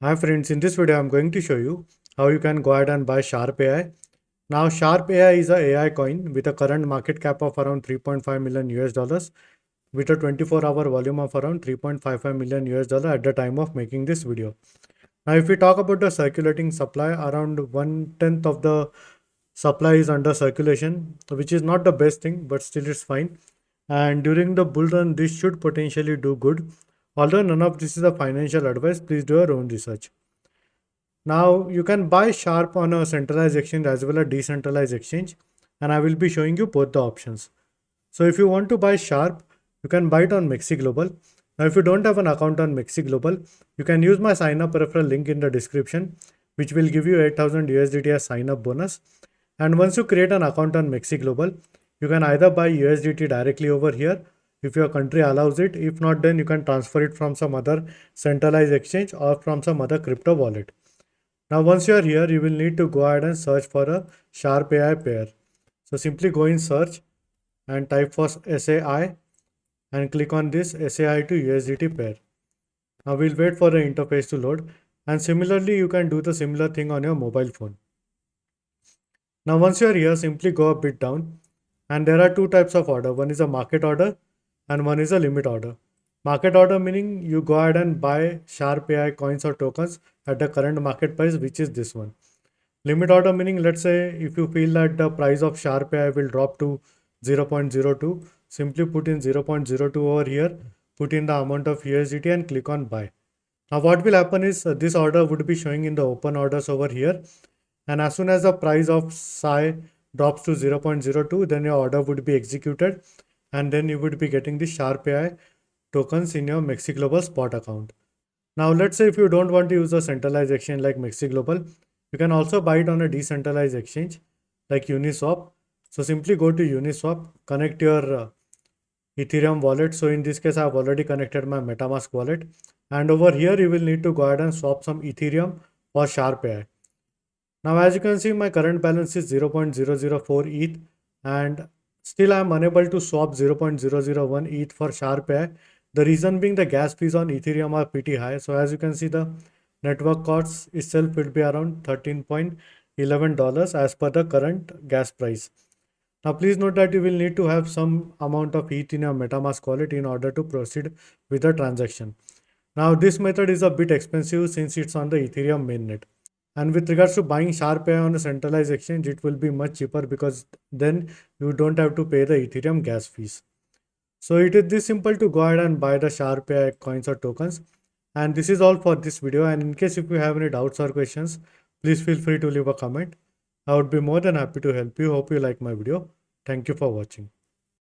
Hi friends, in this video I'm going to show you how you can go ahead and buy Sharpe AI. Now Sharpe AI is a AI coin with a current market cap of around 3.5 million US dollars with a 24-hour volume of around 3.55 million US dollar at the time of making this video. Now if we talk about the circulating supply, around 1/10 of the supply is under circulation, which is not the best thing, but still it's fine. And during the bull run, this should potentially do good. Although none of this is a financial advice, please do your own research. Now you can buy Sharp on a centralized exchange as well as decentralized exchange, and I will be showing you both the options. So if you want to buy Sharp, you can buy it on Mexc Global. Now if you don't have an account on Mexc Global, you can use my sign up referral link in the description, which will give you 8,000 USDT as sign up bonus. And once you create an account on Mexc Global, you can either buy USDT directly over here if your country allows it. If not, then you can transfer it from some other centralized exchange or from some other crypto wallet. Now, once you are here, you will need to go ahead and search for a Sharpe AI pair. So simply go in search and type for SAI and click on this SAI to USDT pair. Now we'll wait for the interface to load, and similarly you can do the similar thing on your mobile phone. Now once you are here, simply go a bit down, and there are two types of order. One is a market order and one is a limit order. Market order meaning you go ahead and buy Sharpe AI coins or tokens at the current market price, which is this one. Limit order meaning, let's say if you feel that the price of Sharpe AI will drop to 0.02, simply put in 0.02 over here, put in the amount of USDT and click on buy. Now what will happen is this order would be showing in the open orders over here, and as soon as the price of SAI drops to 0.02, then your order would be executed, and then you would be getting the Sharpe AI tokens in your Mexc Global spot account. Now let's say if you don't want to use a centralized exchange like Mexc Global, you can also buy it on a decentralized exchange like Uniswap. So simply go to Uniswap, connect your Ethereum wallet. So in this case, I have already connected my MetaMask wallet. And over here, you will need to go ahead and swap some Ethereum for Sharpe AI. Now, as you can see, my current balance is 0.004 ETH, and still I am unable to swap 0.001 ETH for Sharpe AI. The reason being the gas fees on Ethereum are pretty high. So as you can see, the network cost itself will be around $13.11 as per the current gas price. Now please note that you will need to have some amount of ETH in your MetaMask wallet in order to proceed with the transaction. Now this method is a bit expensive since it's on the Ethereum mainnet. And with regards to buying Sharpe AI on a centralized exchange, it will be much cheaper because then you don't have to pay the Ethereum gas fees. So it is this simple to go ahead and buy the Sharpe AI coins or tokens. And this is all for this video. And in case if you have any doubts or questions, please feel free to leave a comment. I would be more than happy to help you. Hope you like my video. Thank you for watching.